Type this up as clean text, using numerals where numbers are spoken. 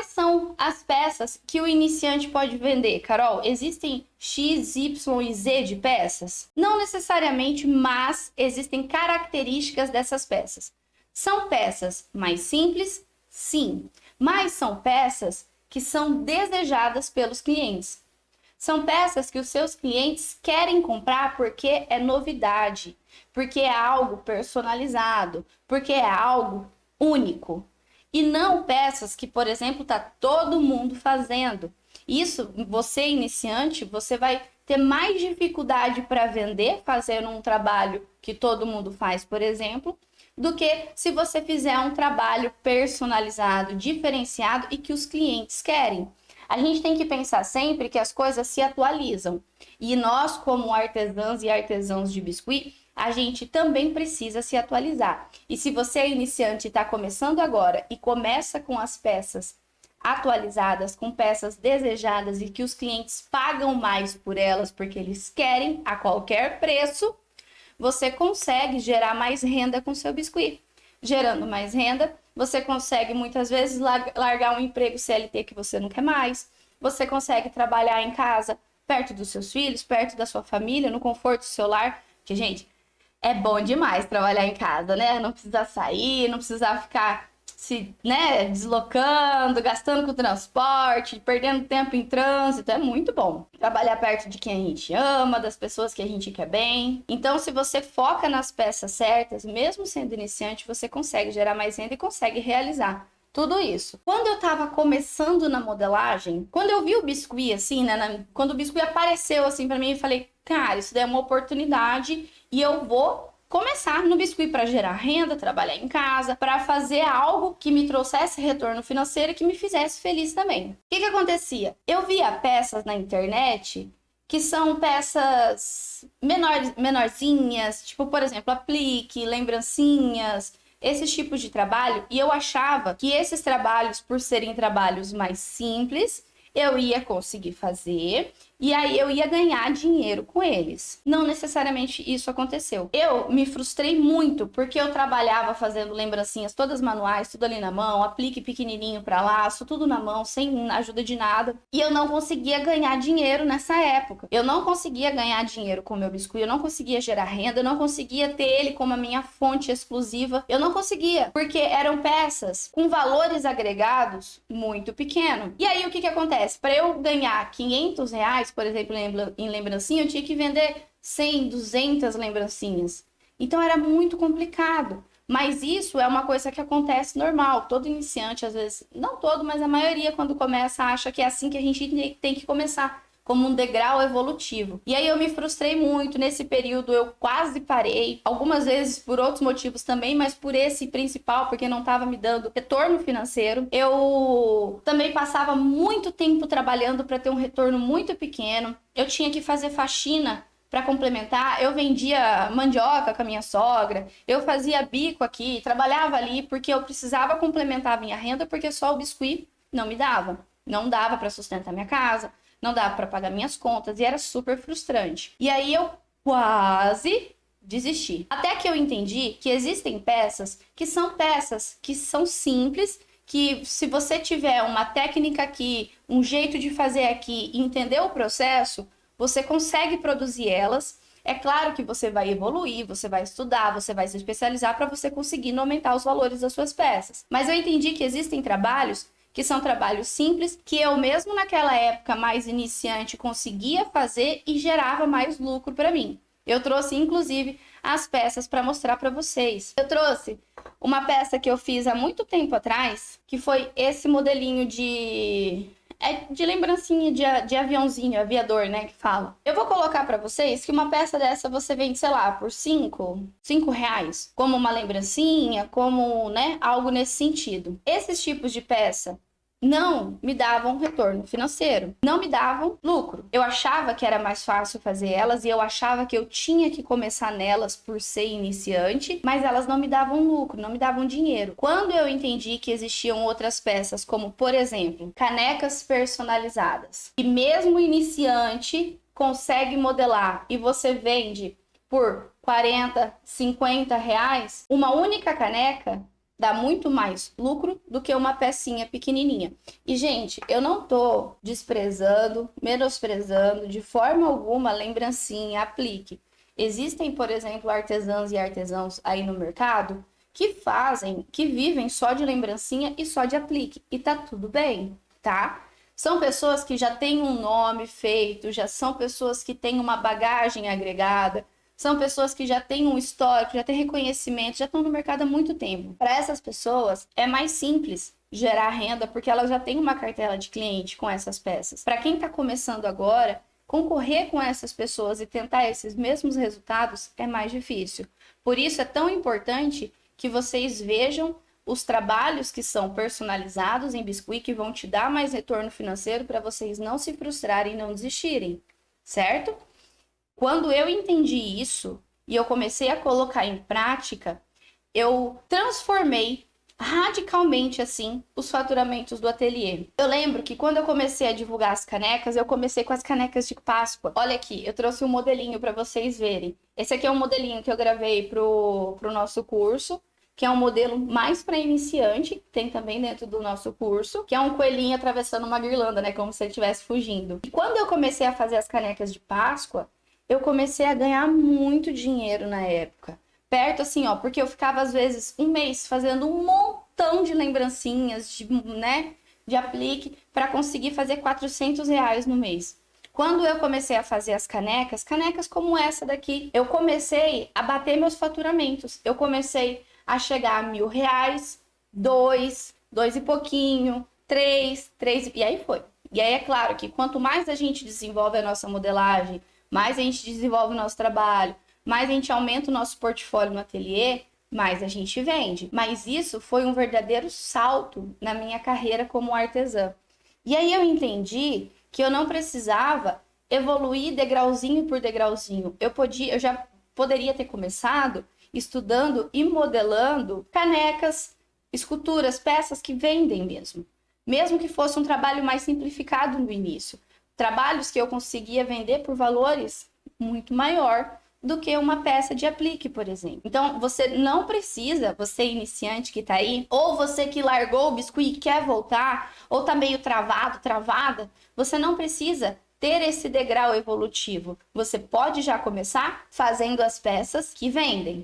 quais são as peças que o iniciante pode vender, Carol? Existem X, Y e Z de peças? Não necessariamente, mas existem características dessas peças. São peças mais simples? Sim, mas são peças que são desejadas pelos clientes. São peças que os seus clientes querem comprar porque é novidade, porque é algo personalizado, porque é algo único. E não peças que, por exemplo, está todo mundo fazendo. Isso, você iniciante, você vai ter mais dificuldade para vender fazendo um trabalho que todo mundo faz, por exemplo, do que se você fizer um trabalho personalizado, diferenciado e que os clientes querem. A gente tem que pensar sempre que as coisas se atualizam. E nós, como artesãs e artesãos de biscuit, a gente também precisa se atualizar. E se você é iniciante e está começando agora e começa com as peças atualizadas, com peças desejadas e que os clientes pagam mais por elas porque eles querem a qualquer preço, você consegue gerar mais renda com seu biscuit. Gerando mais renda, você consegue muitas vezes largar um emprego CLT que você não quer mais. Você consegue trabalhar em casa, perto dos seus filhos, perto da sua família, no conforto do seu lar. Porque, gente, é bom demais trabalhar em casa, né? Não precisar sair, não precisar ficar se, né, deslocando, gastando com transporte, perdendo tempo em trânsito. É muito bom. Trabalhar perto de quem a gente ama, das pessoas que a gente quer bem. Então, se você foca nas peças certas, mesmo sendo iniciante, você consegue gerar mais renda e consegue realizar tudo isso. Quando eu tava começando na modelagem, quando eu vi o biscuit, assim, né? Quando o biscuit apareceu, assim, pra mim, eu falei, cara, isso daí é uma oportunidade e eu vou começar no biscuit para gerar renda, trabalhar em casa, para fazer algo que me trouxesse retorno financeiro e que me fizesse feliz também. O que acontecia? Eu via peças na internet que são peças menorzinhas, tipo, por exemplo, aplique, lembrancinhas, esses tipos de trabalho, e eu achava que esses trabalhos, por serem trabalhos mais simples, eu ia conseguir fazer e aí eu ia ganhar dinheiro com eles. Não necessariamente isso aconteceu. Eu me frustrei muito porque eu trabalhava fazendo lembrancinhas todas manuais, tudo ali na mão, aplique pequenininho para laço, tudo na mão, sem ajuda de nada. E eu não conseguia ganhar dinheiro nessa época. Eu não conseguia ganhar dinheiro com o meu biscuit, eu não conseguia gerar renda, eu não conseguia ter ele como a minha fonte exclusiva. Eu não conseguia, porque eram peças com valores agregados muito pequeno. E aí o que acontece? Para eu ganhar R$ 500, por exemplo, em lembrancinha, eu tinha que vender 100, 200 lembrancinhas. Então era muito complicado. Mas isso é uma coisa que acontece normal. Todo iniciante, às vezes, não todo, mas a maioria, quando começa, acha que é assim que a gente tem que começar, como um degrau evolutivo. E aí eu me frustrei muito. Nesse período eu quase parei, algumas vezes por outros motivos também, mas por esse principal, porque não estava me dando retorno financeiro. Eu também passava muito tempo trabalhando para ter um retorno muito pequeno. Eu tinha que fazer faxina para complementar. Eu vendia mandioca com a minha sogra, eu fazia bico aqui, trabalhava ali porque eu precisava complementar a minha renda, porque só o biscuit não me dava. Não dava para sustentar minha casa, não dava para pagar minhas contas e era super frustrante. E aí eu quase desisti. Até que eu entendi que existem peças que são simples, que se você tiver uma técnica aqui, um jeito de fazer aqui, entender o processo, você consegue produzir elas. É claro que você vai evoluir, você vai estudar, você vai se especializar para você conseguir aumentar os valores das suas peças. Mas eu entendi que existem trabalhos que são trabalhos simples, que eu mesmo naquela época mais iniciante conseguia fazer e gerava mais lucro para mim. Eu trouxe, inclusive, as peças para mostrar para vocês. Eu trouxe uma peça que eu fiz há muito tempo atrás, que foi esse modelinho de lembrancinha de aviãozinho, aviador, né, que fala. Eu vou colocar para vocês que uma peça dessa você vende, sei lá, por R$ 5 reais, como uma lembrancinha, como, né, algo nesse sentido. Esses tipos de peça não me davam retorno financeiro, não me davam lucro. Eu achava que era mais fácil fazer elas e eu achava que eu tinha que começar nelas por ser iniciante, mas elas não me davam lucro, não me davam dinheiro. Quando eu entendi que existiam outras peças, como por exemplo, canecas personalizadas, e mesmo iniciante consegue modelar e você vende por 40, 50 reais, uma única caneca, dá muito mais lucro do que uma pecinha pequenininha. E, gente, eu não tô desprezando, menosprezando de forma alguma a lembrancinha, aplique. Existem, por exemplo, artesãs e artesãos aí no mercado que vivem só de lembrancinha e só de aplique. E tá tudo bem, tá? São pessoas que já têm um nome feito, já são pessoas que têm uma bagagem agregada, são pessoas que já têm um histórico, já têm reconhecimento, já estão no mercado há muito tempo. Para essas pessoas, é mais simples gerar renda porque elas já têm uma cartela de cliente com essas peças. Para quem está começando agora, concorrer com essas pessoas e tentar esses mesmos resultados é mais difícil. Por isso é tão importante que vocês vejam os trabalhos que são personalizados em Biscuit, que vão te dar mais retorno financeiro para vocês não se frustrarem e não desistirem, certo? Quando eu entendi isso e eu comecei a colocar em prática, eu transformei radicalmente assim os faturamentos do ateliê. Eu lembro que quando eu comecei a divulgar as canecas, eu comecei com as canecas de Páscoa. Olha aqui, eu trouxe um modelinho para vocês verem. Esse aqui é um modelinho que eu gravei pro nosso curso, que é um modelo mais para iniciante, tem também dentro do nosso curso, que é um coelhinho atravessando uma guirlanda, né, como se ele estivesse fugindo. E quando eu comecei a fazer as canecas de Páscoa, eu comecei a ganhar muito dinheiro na época. Perto assim, ó, porque eu ficava às vezes um mês fazendo um montão de lembrancinhas, de aplique, para conseguir fazer R$ 400 no mês. Quando eu comecei a fazer as canecas como essa daqui, eu comecei a bater meus faturamentos. Eu comecei a chegar a R$ 1.000, dois e pouquinho, três, e aí foi. E aí é claro que quanto mais a gente desenvolve a nossa modelagem, mais a gente desenvolve o nosso trabalho, mais a gente aumenta o nosso portfólio no ateliê, mais a gente vende. Mas isso foi um verdadeiro salto na minha carreira como artesã. E aí eu entendi que eu não precisava evoluir degrauzinho por degrauzinho. Eu já poderia ter começado estudando e modelando canecas, esculturas, peças que vendem mesmo que fosse um trabalho mais simplificado no início. Trabalhos que eu conseguia vender por valores muito maior do que uma peça de aplique, por exemplo. Então, você não precisa, você iniciante que tá aí, ou você que largou o Biscuit e quer voltar, ou tá meio travado, travada, você não precisa ter esse degrau evolutivo. Você pode já começar fazendo as peças que vendem.